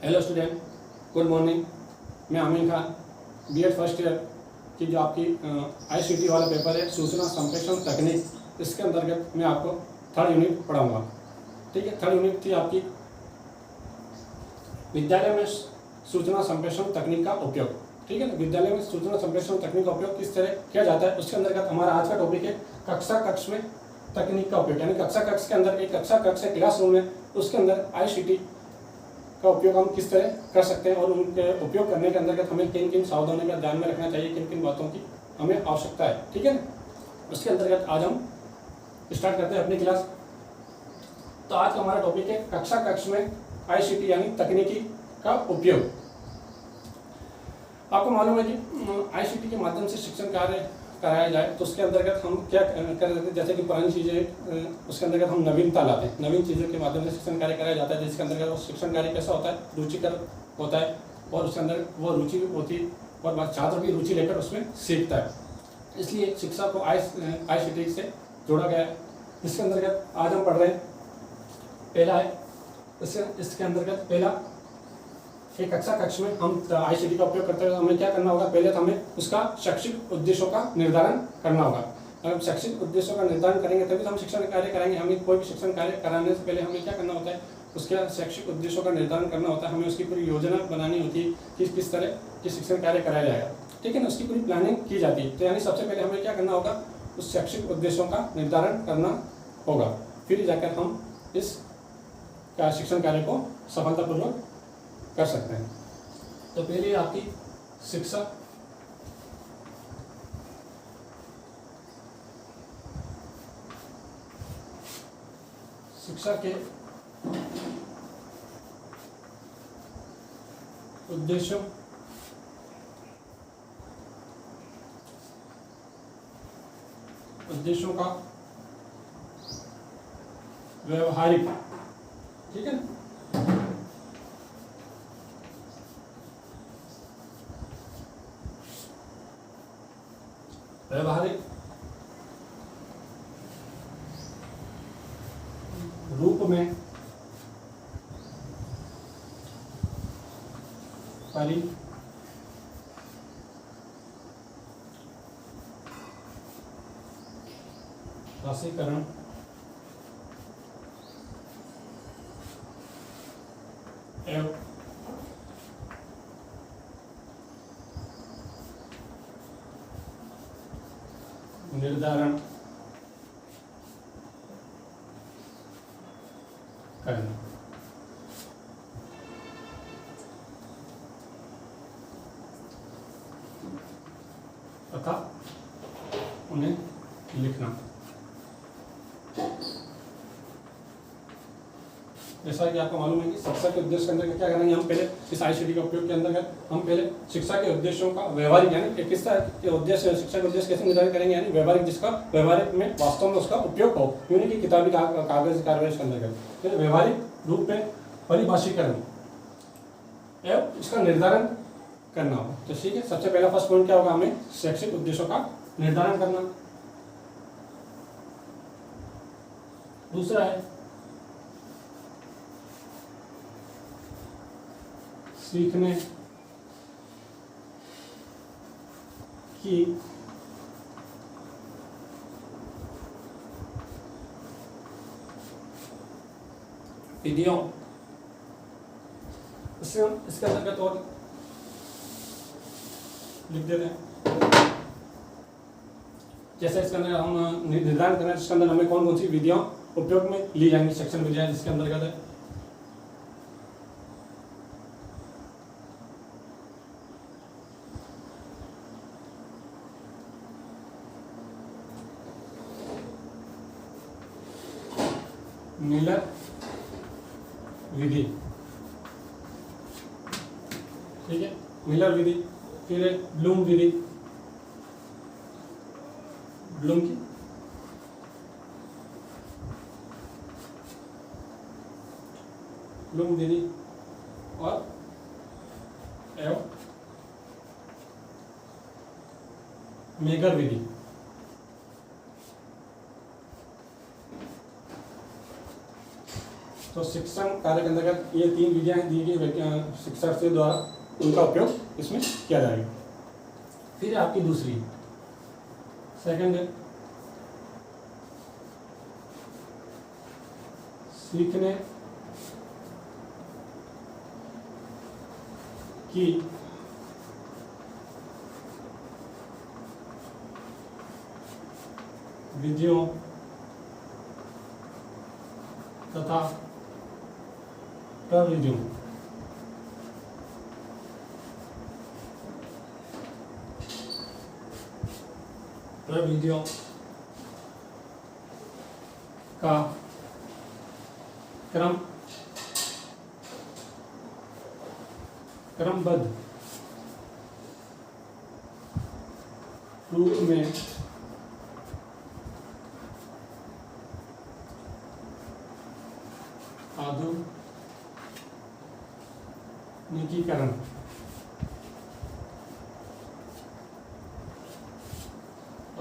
Hello student, good morning. मैं Aamir Khan, BEd first year की जो आपकी आईसीटी वाला पेपर है सूचना संप्रेषण तकनीक, इसके अंतर्गत मैं आपको थर्ड यूनिट पढ़ाऊंगा। ठीक है, थर्ड यूनिट थी आपकी विद्यालय में सूचना संप्रेषण तकनीक का उपयोग। ठीक है ना, विद्यालय में सूचना संप्रेषण तकनीक का उपयोग किस तरह किया जाता है, उसके अंतर्गत हमारा आज का टॉपिक है कक्षा कक्ष में तकनीक का उपयोग। यानी कक्षा कक्ष के अंदर एक कक्षा कक्ष है, क्लासरूम है, उसके अंदर आईसीटी का उपयोग हम किस तरह कर सकते हैं और उनके उपयोग करने के अंतर्गत हमें किन किन सावधानियों का ध्यान में रखना चाहिए, किन किन बातों की हमें आवश्यकता है। ठीक है ना, उसके अंतर्गत आज हम स्टार्ट करते हैं अपनी क्लास। तो आज का हमारा टॉपिक है कक्षा कक्ष में आईसीटी यानी तकनीकी का उपयोग। आपको मालूम है कि आईसीटी के माध्यम से शिक्षण कार्य कराया जाए तो उसके अंतर्गत हम क्या कर सकते हैं, जैसे कि पुरानी चीज़ें उसके अंतर्गत हम नवीनता लाते हैं। नवीन चीज़ों के माध्यम से शिक्षण कार्य कराया जाता है, जिसके अंतर्गत वो शिक्षण कार्य कैसा होता है, रुचिकर होता है और उसके अंदर वो रुचि होती है और छात्र की रुचि लेकर उसमें सीखता है। इसलिए शिक्षा को आईसीटी से जोड़ा गया है। इसके अंतर्गत आज हम पढ़ रहे हैं, पहला है इसके अंतर्गत पहला एक कक्षा कक्ष में हम आईसीटी का उपयोग करते हुए हमें क्या करना होगा, पहले तो हमें उसका शैक्षिक उद्देश्यों का निर्धारण करना होगा। अगर शैक्षिक उद्देश्यों का निर्धारण करेंगे तभी तो हम शिक्षण कार्य कराएंगे। हमें कोई भी शिक्षण कार्य कराने से पहले हमें क्या करना होता है, उसके शैक्षिक उद्देश्यों का निर्धारण करना होता है। हमें उसकी पूरी योजना बनानी होती है कि किस तरह की शिक्षण कार्य कराया जाएगा। ठीक है ना, उसकी पूरी प्लानिंग की जाती है। तो यानी सबसे पहले हमें क्या करना होगा, उस शैक्षिक उद्देश्यों का निर्धारण करना होगा, फिर जाकर हम इस शिक्षण कार्य को सफलतापूर्वक कर सकते हैं। तो पहले आपकी शिक्षा के उद्देश्यों का व्यवहारिक, ठीक है ना, व्यवहारिक रूप में परिभाषीकरण एवं निर्धारण करना तथा उन्हें लिखना। जैसा कि आपको मालूम है कि शिक्षा के उद्देश्य के अंदर क्या करेंगे, हम पहले इस आईसीटी के उपयोग के अंतर्गत हम पहले शिक्षा के उद्देश्यों का व्यवहारिक यानी किस तरह के उद्देश्य, शिक्षा के उद्देश्य कैसे निर्धारित करेंगे, यानी व्यवहारिक, जिसका व्यवहारिक में वास्तव में उसका उपयोग हो, यूं नहीं कि किताबी कागज कार्रवाई के अंतर्गत। व्यवहारिक रूप में परिभाषीकरण एवं इसका निर्धारण करना होगा। तो ठीक है, सबसे पहला फर्स्ट पॉइंट क्या होगा, हमें शैक्षिक उद्देश्यों का निर्धारण करना। दूसरा है सीखने की विधियों, इसके अंतर्गत और लिख देते हैं। जैसे इसके अंदर हम निर्धारण करना है जिसके अंदर हमें कौन कौन सी विधियां उपयोग में ली जाएंगी, शिक्षण विधियां जिसके अंतर्गत है मिलर विधि। ठीक है, मिलर विधि, फिर ब्लूम विधि, ब्लूम की ब्लूम विधि और एवं मेगर विधि। तो शिक्षण कार्य के अंतर्गत ये 3 विधियाँ दी गई शिक्षक से द्वारा, उनका उपयोग इसमें किया जाएगा। फिर आपकी दूसरी सेकंड है सीखने की विधियों तथा प्रविधियों का क्रमबद्ध रूप में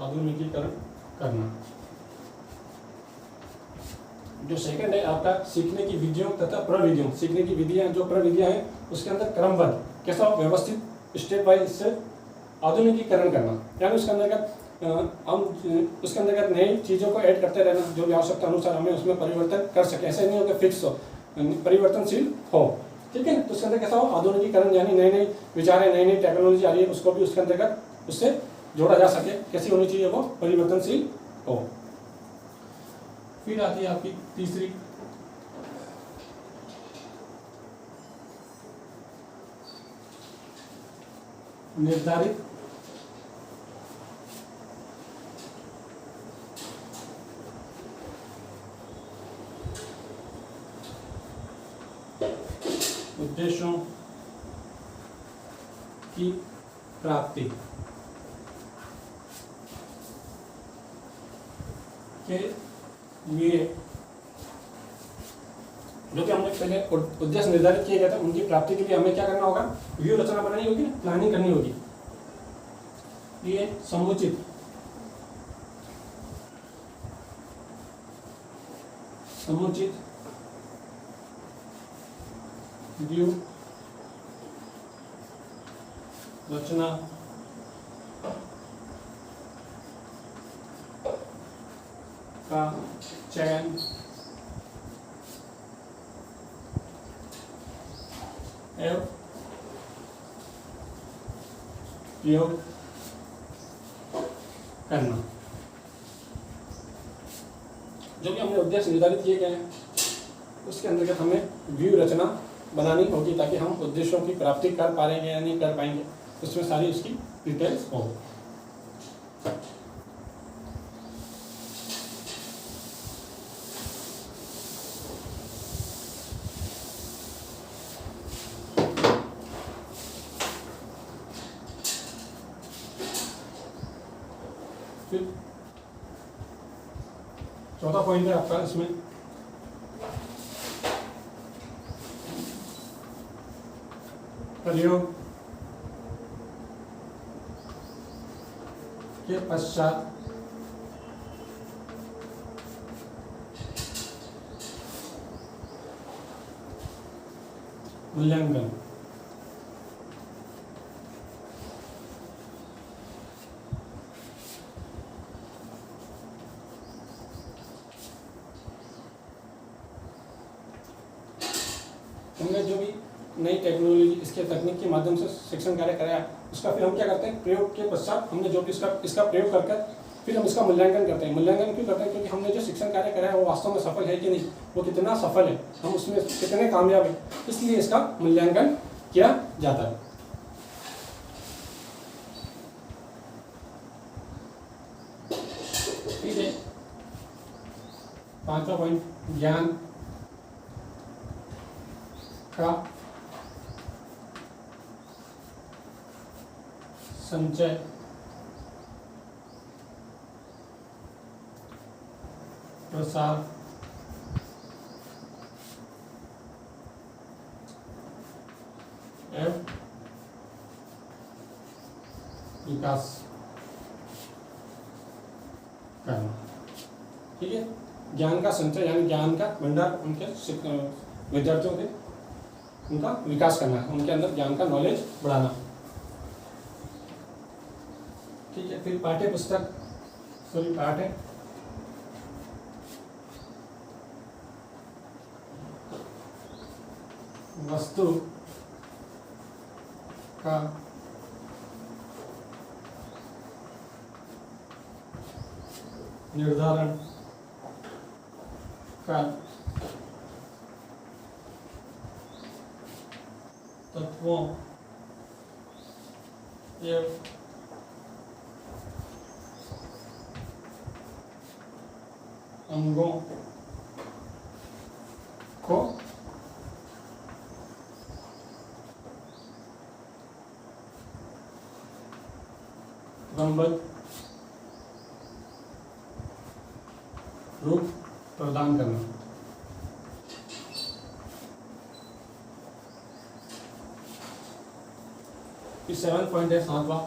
आधुनिकीकरण करना। जो सेकंड है आपका सीखने की विधियों तथा प्रविधियों, सीखने की विधियां जो प्रविधियां हैं उसके अंदर क्रमबद्ध कैसा व्यवस्थित स्टेप वाइज इससे आधुनिकीकरण करना, यानी उसके अंतर्गत हम उसके अंतर्गत नई चीज़ों को ऐड करते रहना, जो भी आवश्यकता अनुसार हमें उसमें परिवर्तन कर सके। ऐसे नहीं हो कि फिक्स हो, परिवर्तनशील हो, ठीक है। तो उसके अंदर कैसा हो आधुनिकीकरण, यानी नई नई विचारें, नई नई टेक्नोलॉजी आ रही है, उसको भी उसके अंतर्गत उससे जोड़ा जा सके। कैसी होनी चाहिए वो, परिवर्तनशील हो। फिर आती है आपकी तीसरी निर्धारित उद्देश्यों की प्राप्ति के लिए जो कि हमने पहले उद्देश्य निर्धारित किए गए थे, उनकी प्राप्ति के लिए हमें क्या करना होगा, व्यू रचना बनानी होगी, प्लानिंग करनी होगी। ये समुचित व्यू रचना का चयन एवं प्रयोग करना। जो भी हमने उद्देश्य निर्धारित किए गए हैं उसके अंतर्गत हमें व्यू रचना बनानी होगी, ताकि हम उद्देश्यों की प्राप्ति कर पाएंगे या नहीं कर पाएंगे, उसमें सारी उसकी डिटेल्स हो। फिर चौथा पॉइंट है आपका इसमें प्रयोग के पश्चात मूल्यांकन। हमने जो भी नई टेक्नोलॉजी इसके तकनीक के माध्यम से शिक्षण कार्य कराया, उसका फिर हम क्या करते हैं, प्रयोग के पश्चात हमने जो भी इसका प्रयोग करके फिर हम इसका मूल्यांकन करते हैं। मूल्यांकन क्यों करते हैं, क्योंकि हमने जो शिक्षण कार्य कराया वो वास्तव में सफल है कि नहीं, वो कितना सफल है, हम उसमें कितने कामयाब हैं, इसलिए इसका मूल्यांकन किया जाता है। ठीक है, पांचवा पॉइंट ज्ञान का संचय प्रसार एवं विकास करना। ठीक है, ज्ञान का संचय यानी ज्ञान का भंडार उनके विद्यार्थियों के उनका विकास करना, उनके अंदर ज्ञान का नॉलेज बढ़ाना। ठीक है, फिर पाठ्य पुस्तक सभी पाठ है। वस्तु का निर्धारण का तत्वों एवं अंगों को क्रमबद्ध रूप प्रदान करना। इस 7 पॉइंट है 7वां।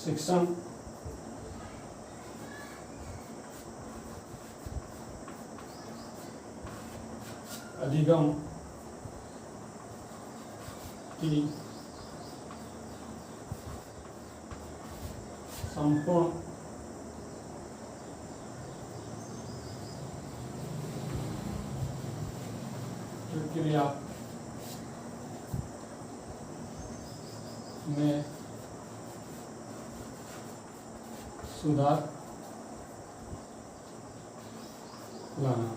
शिक्षण अधिगम की संपूर्ण प्रक्रिया में सुधार लाना।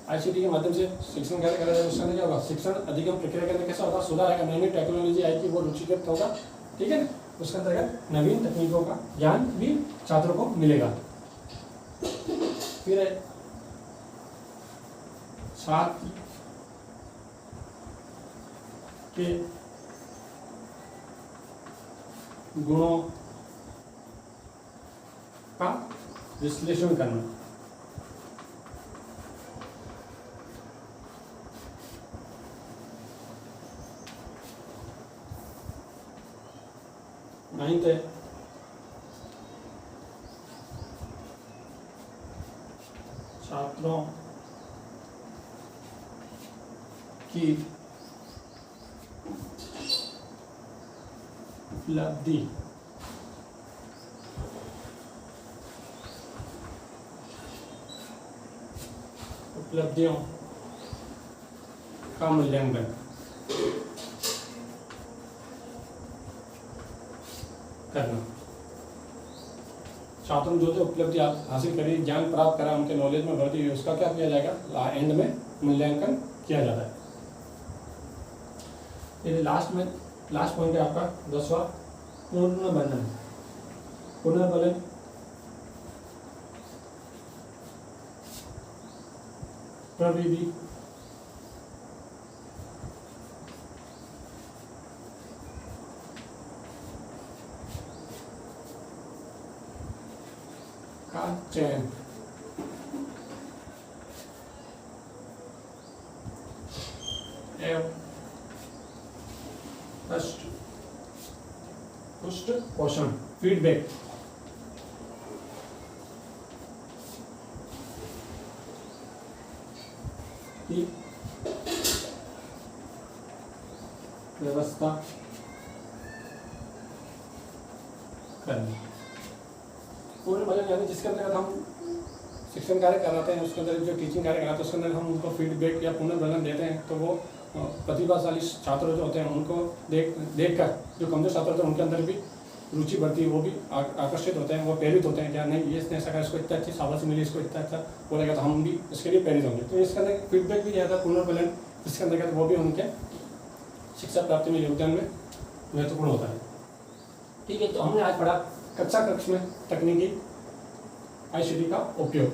आईसीटी के माध्यम से शिक्षण कार्य करा जाए, उसका क्या होगा, शिक्षण अधिगम प्रक्रिया के अंदर कैसा होगा, सुधार आएगा, नई नई टेक्नोलॉजी आएगी, वो रुचिकृत होगा। ठीक है ना, उसके अंतर्गत नवीन तकनीकों का ज्ञान भी छात्रों को मिलेगा। फिर छात्र के गुणों का विश्लेषण करना। नाइन्थ है छात्रों की उपलब्धि उपलब्धियों का मूल्यांकन करना। छात्रों ने जो जो उपलब्धि हासिल करी, ज्ञान प्राप्त करा, उनके नॉलेज में वृद्धि हुई, उसका क्या किया जाएगा, एंड में मूल्यांकन किया जाता है। ये लास्ट पॉइंट है आपका 10वां, पुनर्बलन। पुनर्बलन प्रविधि का चयन एवं पुष्ट पोषण फीडबैक की व्यवस्था करनी। पुनर्बलन यानी जिसके अंतर्गत हम शिक्षण कार्य कराते हैं, उसके अंदर जो टीचिंग कार्य कराते हैं, उसके अंदर हम उनको फीडबैक या पुनर्बलन देते हैं, तो वो प्रतिभाशाली छात्र जो होते हैं उनको देख कर जो कमजोर छात्र होते हैं उनके अंदर भी रुचि बढ़ती है, वो भी आकर्षित होते हैं, वो प्रेरित होते हैं, क्या नहीं ये इसने ऐसा कहा, इसको इतना अच्छी शाबाशी मिली, इसको इतना अच्छा बोलेगा तो हम भी इसके लिए प्रेरित होंगे। तो इसके अंदर फीडबैक भी दिया था पुनर्बलन, जिसके अंतर्गत वो भी उनके शिक्षा प्राप्ति में योगदान में महत्वपूर्ण होता है। ठीक है, तो हमने आज पढ़ा कक्षा कक्ष में तकनीकी आईसीटी का उपयोग।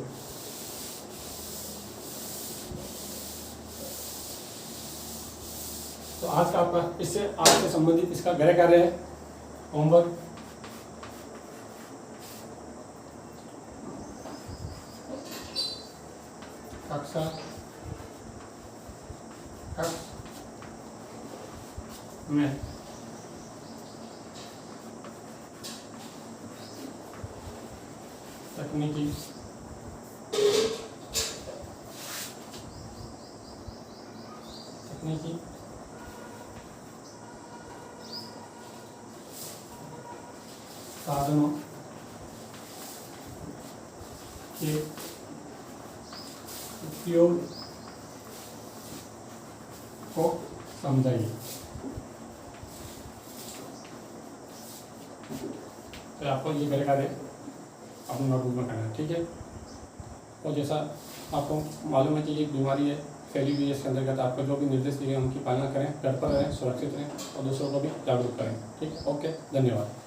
तो आज का आपका इससे आपसे संबंधित इसका गृह कार्य है, होमवर्क। कक्षा कक्ष में तकनीकी साधनों के उपयोग को समझाइए। तो आपको ये मेरे कार्य अपने नोटबुक में करना है, ठीक है। और जैसा आपको मालूम है कि ये बीमारी है, फैली हुई है, इसके अंतर्गत आपको जो भी निर्देश दिए उनकी पालना करें, घर पर रहें, सुरक्षित रहें और दूसरों को भी जागरूक करें, ठीक है। ओके, धन्यवाद।